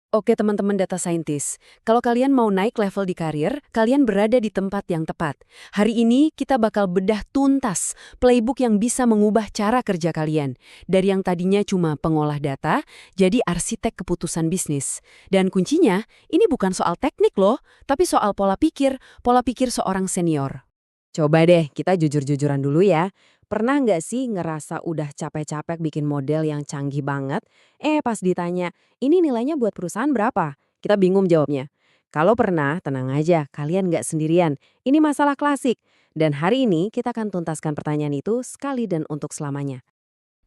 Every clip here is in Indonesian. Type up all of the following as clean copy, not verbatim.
Oke teman-teman data scientist, kalau kalian mau naik level di karir, kalian berada di tempat yang tepat. Hari ini kita bakal bedah tuntas playbook yang bisa mengubah cara kerja kalian. Dari yang tadinya cuma pengolah data, jadi arsitek keputusan bisnis. Dan kuncinya, ini bukan soal teknik loh, tapi soal pola pikir seorang senior. Coba deh kita jujur-jujuran dulu ya. Pernah nggak sih ngerasa udah capek-capek bikin model yang canggih banget, pas ditanya, ini nilainya buat perusahaan berapa? Kita bingung jawabnya. Kalau pernah, tenang aja, kalian nggak sendirian. Ini masalah klasik. Dan hari ini kita akan tuntaskan pertanyaan itu sekali dan untuk selamanya.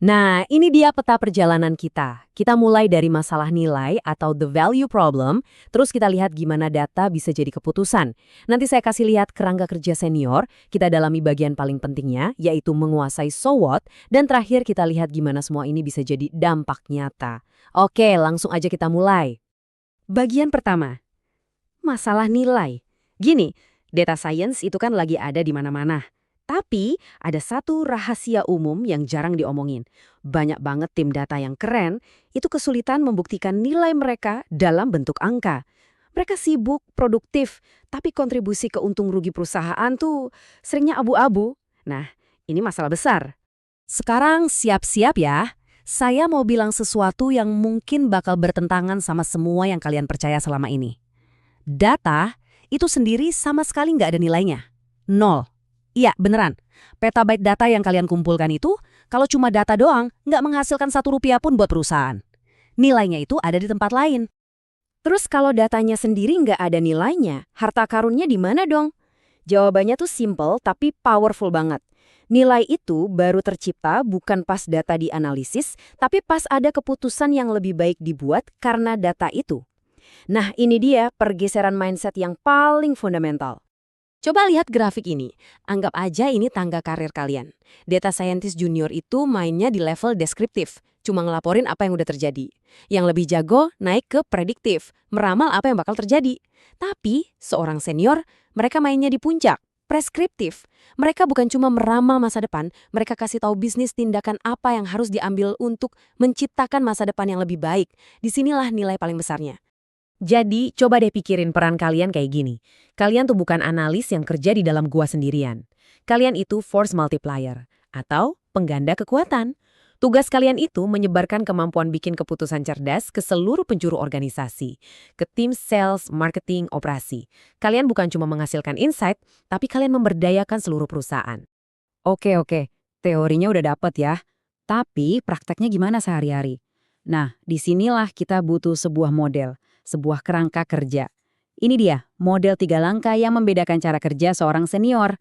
Nah, ini dia peta perjalanan kita. Kita mulai dari masalah nilai atau the value problem, terus kita lihat gimana data bisa jadi keputusan. Nanti saya kasih lihat kerangka kerja senior, kita dalami bagian paling pentingnya, yaitu menguasai so what, dan terakhir kita lihat gimana semua ini bisa jadi dampak nyata. Oke, langsung aja kita mulai. Bagian pertama, masalah nilai. Gini, data science itu kan lagi ada di mana-mana. Tapi ada satu rahasia umum yang jarang diomongin. Banyak banget tim data yang keren itu kesulitan membuktikan nilai mereka dalam bentuk angka. Mereka sibuk, produktif, tapi kontribusi ke untung rugi perusahaan tuh seringnya abu-abu. Nah, ini masalah besar. Sekarang siap-siap ya. Saya mau bilang sesuatu yang mungkin bakal bertentangan sama semua yang kalian percaya selama ini. Data itu sendiri sama sekali nggak ada nilainya. Nol. Iya, beneran. Petabyte data yang kalian kumpulkan itu, kalau cuma data doang, nggak menghasilkan Rp1 pun buat perusahaan. Nilainya itu ada di tempat lain. Terus kalau datanya sendiri nggak ada nilainya, harta karunnya di mana dong? Jawabannya tuh simple tapi powerful banget. Nilai itu baru tercipta bukan pas data dianalisis, tapi pas ada keputusan yang lebih baik dibuat karena data itu. Nah, ini dia pergeseran mindset yang paling fundamental. Coba lihat grafik ini. Anggap aja ini tangga karir kalian. Data scientist junior itu mainnya di level deskriptif, cuma ngelaporin apa yang udah terjadi. Yang lebih jago naik ke prediktif, meramal apa yang bakal terjadi. Tapi, seorang senior, mereka mainnya di puncak, preskriptif. Mereka bukan cuma meramal masa depan, mereka kasih tahu bisnis tindakan apa yang harus diambil untuk menciptakan masa depan yang lebih baik. Disinilah nilai paling besarnya. Jadi, coba deh pikirin peran kalian kayak gini. Kalian tuh bukan analis yang kerja di dalam gua sendirian. Kalian itu force multiplier, atau pengganda kekuatan. Tugas kalian itu menyebarkan kemampuan bikin keputusan cerdas ke seluruh penjuru organisasi, ke tim sales, marketing, operasi. Kalian bukan cuma menghasilkan insight, tapi kalian memberdayakan seluruh perusahaan. Oke, teorinya udah dapet ya. Tapi prakteknya gimana sehari-hari? Nah, disinilah kita butuh sebuah model, sebuah kerangka kerja. Ini dia, model 3 langkah yang membedakan cara kerja seorang senior.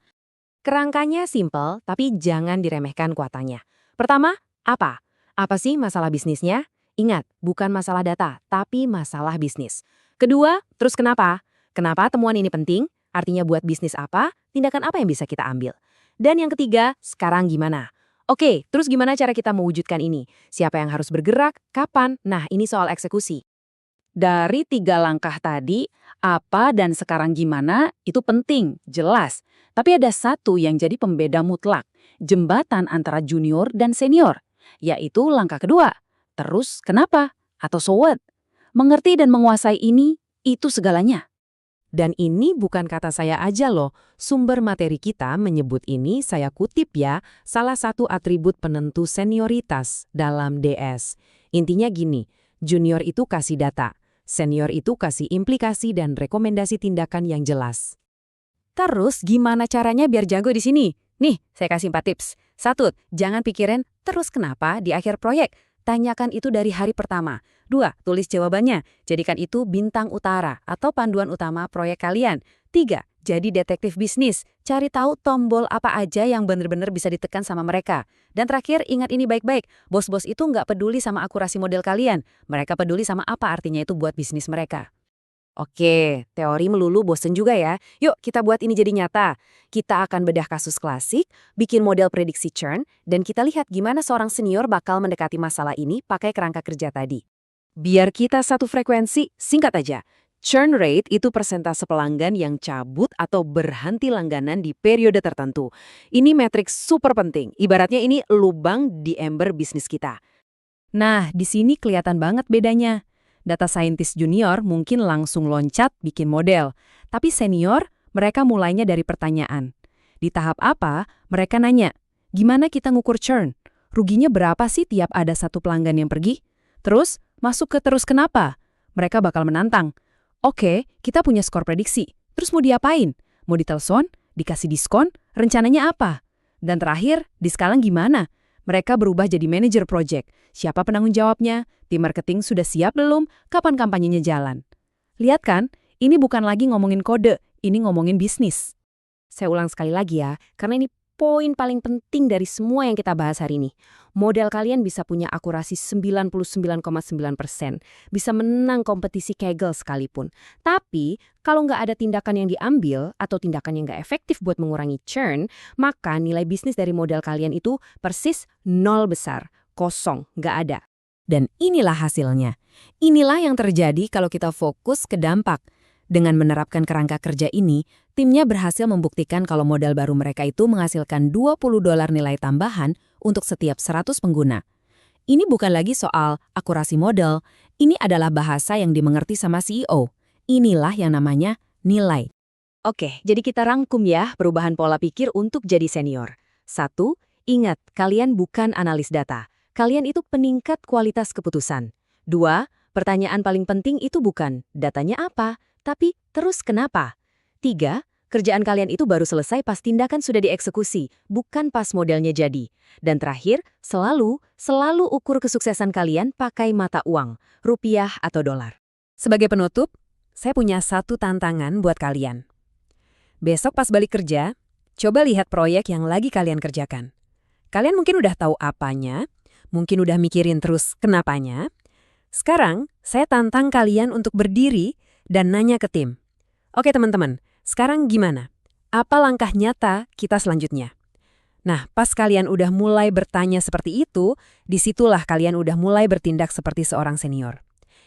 Kerangkanya simple, tapi jangan diremehkan kuatannya. Pertama, apa? Apa sih masalah bisnisnya? Ingat, bukan masalah data, tapi masalah bisnis. Kedua, terus kenapa? Kenapa temuan ini penting? Artinya buat bisnis apa? Tindakan apa yang bisa kita ambil? Dan yang ketiga, sekarang gimana? Oke, terus gimana cara kita mewujudkan ini? Siapa yang harus bergerak? Kapan? Nah, ini soal eksekusi. Dari 3 langkah tadi, apa dan sekarang gimana, itu penting, jelas. Tapi ada satu yang jadi pembeda mutlak, jembatan antara junior dan senior, yaitu langkah kedua. Terus kenapa? Atau so what? Mengerti dan menguasai ini, itu segalanya. Dan ini bukan kata saya aja loh, sumber materi kita menyebut ini, saya kutip ya, salah satu atribut penentu senioritas dalam DS. Intinya gini, junior itu kasih data, senior itu kasih implikasi dan rekomendasi tindakan yang jelas. Terus gimana caranya biar jago di sini? Nih, saya kasih 4 tips. 1. Jangan pikirin terus kenapa di akhir proyek. Tanyakan itu dari hari pertama. 2. Tulis jawabannya. Jadikan itu bintang utara atau panduan utama proyek kalian. 3. Jadi detektif bisnis. Cari tahu tombol apa aja yang benar-benar bisa ditekan sama mereka. Dan terakhir, ingat ini baik-baik. Bos-bos itu nggak peduli sama akurasi model kalian. Mereka peduli sama apa artinya itu buat bisnis mereka. Oke, teori melulu bosen juga ya. Yuk kita buat ini jadi nyata. Kita akan bedah kasus klasik, bikin model prediksi churn, dan kita lihat gimana seorang senior bakal mendekati masalah ini pakai kerangka kerja tadi. Biar kita satu frekuensi, singkat aja. Churn rate itu persentase pelanggan yang cabut atau berhenti langganan di periode tertentu. Ini metrik super penting, ibaratnya ini lubang di ember bisnis kita. Nah, di sini kelihatan banget bedanya. Data scientist junior mungkin langsung loncat bikin model, tapi senior mereka mulainya dari pertanyaan. Di tahap apa, mereka nanya, gimana kita ngukur churn? Ruginya berapa sih tiap ada satu pelanggan yang pergi? Terus, masuk ke terus kenapa? Mereka bakal menantang. Oke, kita punya skor prediksi. Terus mau diapain? Mau ditelepon? Dikasih diskon? Rencananya apa? Dan terakhir, di sekarang gimana? Mereka berubah jadi manajer project. Siapa penanggung jawabnya? Tim marketing sudah siap belum? Kapan kampanyenya jalan? Lihat kan, ini bukan lagi ngomongin kode, ini ngomongin bisnis. Saya ulang sekali lagi ya, karena ini poin paling penting dari semua yang kita bahas hari ini. Model kalian bisa punya akurasi 99,9%, bisa menang kompetisi Kaggle sekalipun. Tapi, kalau nggak ada tindakan yang diambil atau tindakan yang nggak efektif buat mengurangi churn, maka nilai bisnis dari model kalian itu persis nol besar, kosong, nggak ada. Dan inilah hasilnya. Inilah yang terjadi kalau kita fokus ke dampak. Dengan menerapkan kerangka kerja ini, timnya berhasil membuktikan kalau modal baru mereka itu menghasilkan $20 nilai tambahan untuk setiap 100 pengguna. Ini bukan lagi soal akurasi model, ini adalah bahasa yang dimengerti sama CEO. Inilah yang namanya nilai. Oke, jadi kita rangkum ya perubahan pola pikir untuk jadi senior. 1. Ingat, kalian bukan analis data. Kalian itu peningkat kualitas keputusan. 2. Pertanyaan paling penting itu bukan datanya apa, tapi terus kenapa? 3. Kerjaan kalian itu baru selesai pas tindakan sudah dieksekusi, bukan pas modelnya jadi. Dan terakhir, selalu ukur kesuksesan kalian pakai mata uang, rupiah atau dolar. Sebagai penutup, saya punya satu tantangan buat kalian. Besok pas balik kerja, coba lihat proyek yang lagi kalian kerjakan. Kalian mungkin udah tahu apanya, mungkin udah mikirin terus kenapanya. Sekarang, saya tantang kalian untuk berdiri dan nanya ke tim. Oke teman-teman, sekarang gimana? Apa langkah nyata kita selanjutnya? Nah, pas kalian udah mulai bertanya seperti itu, disitulah kalian udah mulai bertindak seperti seorang senior.